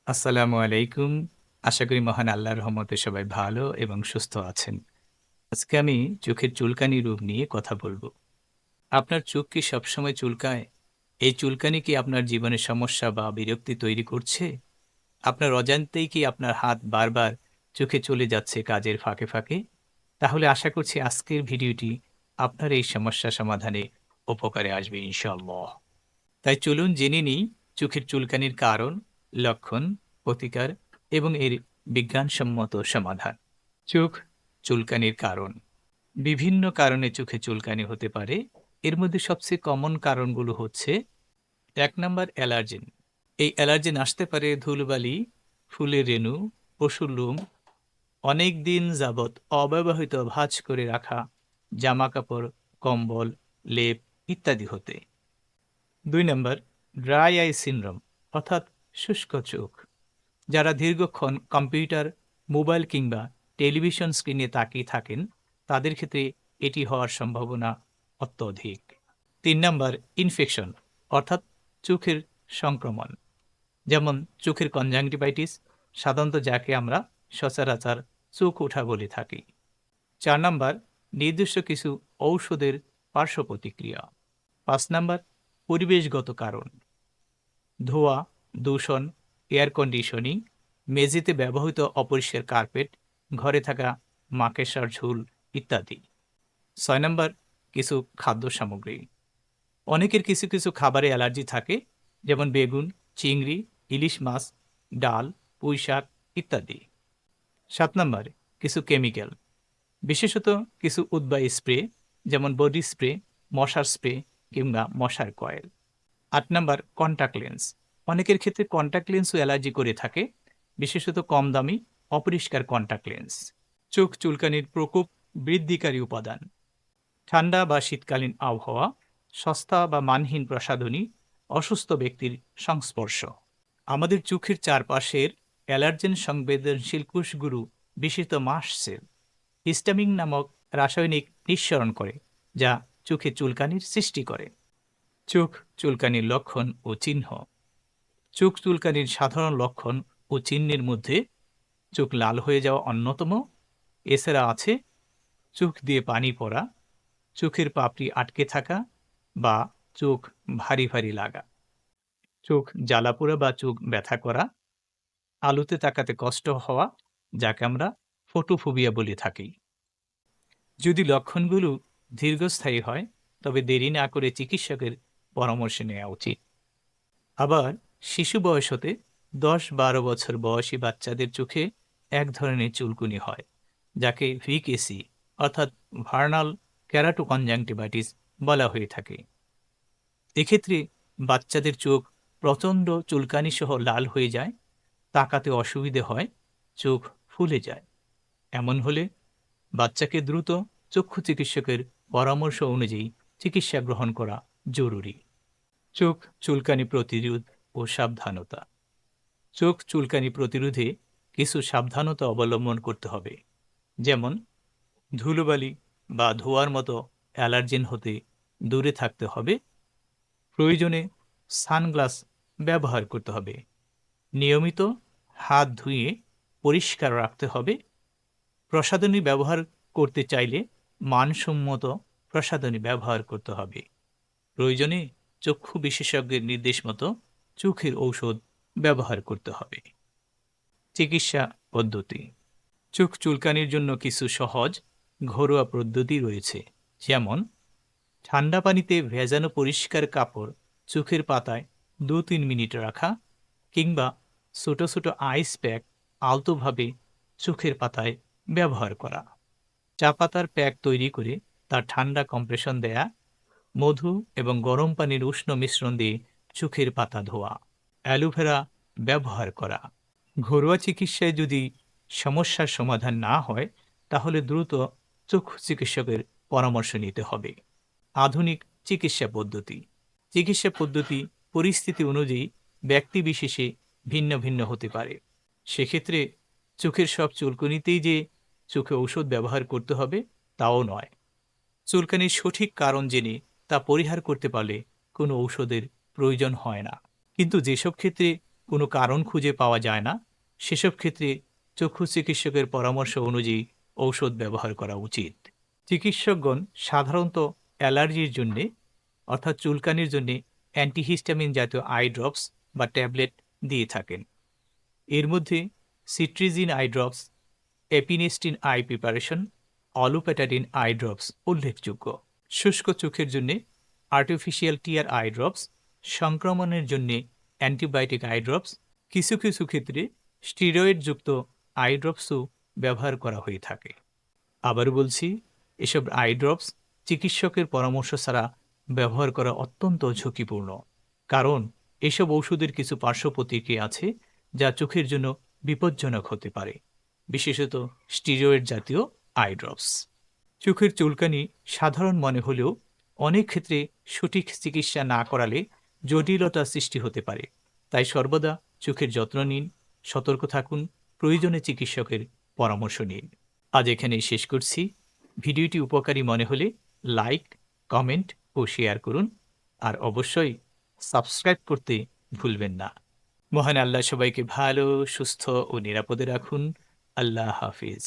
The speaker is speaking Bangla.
আসসালামু আলাইকুম। আশা করি মহান আল্লাহর রহমতে সবাই ভালো এবং সুস্থ আছেন। আজকে আমি চোখের চুলকানি রোগ নিয়ে কথা বলবো। আপনার চোখ কি সবসময় চুলকায়? এই চুলকানি কি আপনার জীবনে সমস্যা বা বিরক্তি তৈরি করছে? আপনার অজান্তেই কি আপনার হাত বারবার চোখে চলে যাচ্ছে কাজের ফাঁকে ফাঁকে? তাহলে আশা করছি আজকের ভিডিওটি আপনার এই সমস্যা সমাধানে উপকারে আসবে ইনশাআল্লাহ। তাই চলুন জেনে নিই চোখের চুলকানির কারণ, লক্ষণ, প্রতিকার এবং এর বিজ্ঞানসম্মত সমাধান। চোখ চুলকানির কারণ। বিভিন্ন কারণে চোখে চুলকানি হতে পারে। এর মধ্যে সবচেয়ে কমন কারণগুলো হচ্ছে: ১ নাম্বার অ্যালার্জেন। এই অ্যালার্জেন আসতে পারে ধুলোবালি, ফুলের রেণু, পশুর লোম, অনেক দিন যাবৎ অব্যবহৃত ভাঁজ করে রাখা জামাকাপড়, কম্বল, লেপ ইত্যাদি হতে। ২ নাম্বার ড্রাই আই সিনড্রোম অর্থাৎ শুষ্ক চোখ। যারা দীর্ঘক্ষণ কম্পিউটার, মোবাইল কিংবা টেলিভিশন স্ক্রিনে তাকিয়ে থাকেন, তাদের ক্ষেত্রে এটি হওয়ার সম্ভাবনা অত্যধিক। ৩ নাম্বার ইনফেকশন অর্থাৎ চোখের সংক্রমণ, যেমন চোখের কনজাংটিভাইটিস, সাধারণত যাকে আমরা সচরাচর চোখ ওঠা বলে থাকি। ৪ নাম্বার নির্দিষ্ট কিছু ঔষধের পার্শ্ব প্রতিক্রিয়া। ৫ নাম্বার পরিবেশগত কারণ: ধোঁয়া, দূষণ, এয়ার কন্ডিশনিং, মেঝেতে ব্যবহৃত অপরিষ্কার কার্পেট, ঘরে থাকা মাকড়সার ঝুল ইত্যাদি। ৬ নাম্বার কিছু খাদ্য সামগ্রী। অনেকের কিছু কিছু খাবারে অ্যালার্জি থাকে, যেমন বেগুন, চিংড়ি, ইলিশ মাছ, ডাল, পুঁইশাক ইত্যাদি। ৭ নাম্বার কিছু কেমিক্যাল, বিশেষত কিছু উদ্বায়ী স্প্রে, যেমন বডি স্প্রে, মশার স্প্রে কিংবা মশার কয়েল। ৮ number contact lens. অনেকের ক্ষেত্রে কন্টাক্ট লেন্সও অ্যালার্জি করে থাকে, বিশেষত কম দামি অপরিষ্কার কন্টাক্ট লেন্স। চোখ চুলকানির প্রকোপ বৃদ্ধিকারী উপাদান: ঠান্ডা বা শীতকালীন আবহাওয়া, সস্তা বা মানহীন প্রসাধনী, অসুস্থ ব্যক্তির সংস্পর্শ। আমাদের চোখের চারপাশের অ্যালার্জেন সংবেদনশীল কোষগুলো, বিশেষত মাস্ট সেল, হিস্টামিন নামক রাসায়নিক নিঃসরণ করে, যা চোখে চুলকানির সৃষ্টি করে। চোখ চুলকানির লক্ষণ ও চিহ্ন। চোখ চুলকানির সাধারণ লক্ষণ ও চিহ্নের মধ্যে চোখ লাল হয়ে যাওয়া অন্যতম। এছাড়া আছে চোখ দিয়ে পানি পড়া, চোখের পাপড়ি আটকে থাকা বা চোখ ভারী ভারী লাগা, চোখ জ্বালাপোড়া বা চোখ ব্যথা করা, আলোতে তাকাতে কষ্ট হওয়া, যাকে আমরা ফোটোফোবিয়া বলে থাকি। যদি লক্ষণগুলো দীর্ঘস্থায়ী হয়, তবে দেরি না করে চিকিৎসকের পরামর্শ নেওয়া উচিত। আবার শিশু বয়স হতে ১০-১২ বছর বয়সী বাচ্চাদের চোখে এক ধরনের চুলকুনি হয়, যাকে ভিকেসি অর্থাৎ ভার্নাল ক্যারাটোকনজাংটিভাইটিস বলা হয়ে থাকে। এক্ষেত্রে বাচ্চাদের চোখ প্রচণ্ড চুলকানি সহ লাল হয়ে যায়, তাকাতে অসুবিধে হয়, চোখ ফুলে যায়। এমন হলে বাচ্চাকে দ্রুত চক্ষু চিকিৎসকের পরামর্শ অনুযায়ী চিকিৎসা গ্রহণ করা জরুরি। চোখ চুলকানি প্রতিরোধ ও সাবধানতা। চোখ চুলকানি প্রতিরোধে কিছু সাবধানতা অবলম্বন করতে হবে, যেমন ধুলোবালি বা ধোঁয়ার মতো অ্যালার্জেন হতে দূরে থাকতে হবে। প্রয়োজনে সানগ্লাস ব্যবহার করতে হবে। নিয়মিত হাত ধুয়ে পরিষ্কার রাখতে হবে। প্রসাধনী ব্যবহার করতে চাইলে মানসম্মত প্রসাধনী ব্যবহার করতে হবে। প্রয়োজনে চক্ষু বিশেষজ্ঞের নির্দেশ মতো চোখের ঔষধ ব্যবহার করতে হবে। চিকিৎসা পদ্ধতি: চোখ চুলকানির জন্য কিছু সহজ ঘরোয়া পদ্ধতি রয়েছে, যেমন ঠান্ডা পানিতে ভেজানো পরিষ্কার কাপড় চোখের পাতায় ২-৩ মিনিট রাখা, কিংবা ছোট ছোট আইস প্যাক আলতোভাবে চোখের পাতায় ব্যবহার করা। চা পাতার প্যাক তৈরি করে তার ঠান্ডা কম্প্রেশন দেয়া, মধু এবং গরম পানির উষ্ণ মিশ্রণ দিয়ে চোখের পাতা ধোয়া, অ্যালোভেরা ব্যবহার করা। ঘরোয়া চিকিৎসায় যদি সমস্যার সমাধান না হয়, তাহলে দ্রুত চক্ষু চিকিৎসকের পরামর্শ নিতে হবে। আধুনিক চিকিৎসা পদ্ধতি: চিকিৎসা পদ্ধতি পরিস্থিতি অনুযায়ী ব্যক্তি বিশেষে ভিন্ন ভিন্ন হতে পারে। সেক্ষেত্রে চোখের সব চুলকুনিতেই যে চোখে ঔষধ ব্যবহার করতে হবে তাও নয়। চুলকানির সঠিক কারণ জেনে তা পরিহার করতে পারলে কোনো ঔষধের প্রয়োজন হয় না। কিন্তু যেসব ক্ষেত্রে কোনো কারণ খুঁজে পাওয়া যায় না, সেসব ক্ষেত্রে চক্ষু চিকিৎসকের পরামর্শ অনুযায়ী ঔষধ ব্যবহার করা উচিত। চিকিৎসকগণ সাধারণত অ্যালার্জির জন্যে অর্থাৎ চুলকানির জন্যে অ্যান্টিহিস্টামিন জাতীয় আই ড্রপস বা ট্যাবলেট দিয়ে থাকেন। এর মধ্যে cetirizine eye drops, epinastine eye preparation, olopatadine eye drops উল্লেখযোগ্য। শুষ্ক চোখের জন্যে আর্টিফিশিয়াল টিয়ার আই ড্রপস, সংক্রমণের জন্যে অ্যান্টিবায়োটিক আই ড্রপস, কিছু কিছু ক্ষেত্রে স্টিরয়েডযুক্ত আই ড্রপসও ব্যবহার করা হয়ে থাকে। আবার বলছি, এসব আই ড্রপস চিকিৎসকের পরামর্শ ছাড়া ব্যবহার করা অত্যন্ত ঝুঁকিপূর্ণ, কারণ এসব ঔষধের কিছু পার্শ্ব প্রতিক্রিয়া আছে যা চোখের জন্য বিপজ্জনক হতে পারে, বিশেষত স্টিরয়েড জাতীয় আই ড্রপস। চোখের চুলকানি সাধারণ মনে হলেও অনেক ক্ষেত্রে সঠিক চিকিৎসা না করালে জটিলতা সৃষ্টি হতে পারে। তাই সর্বদা চোখের যত্ন নিন, সতর্ক থাকুন, প্রয়োজনে চিকিৎসকের পরামর্শ নিন। আজ এখানেই শেষ করছি। ভিডিওটি উপকারী মনে হলে লাইক, কমেন্ট ও শেয়ার করুন, আর অবশ্যই সাবস্ক্রাইব করতে ভুলবেন না। মহান আল্লাহ সবাইকে ভালো, সুস্থ ও নিরাপদে রাখুন। আল্লাহ হাফিজ।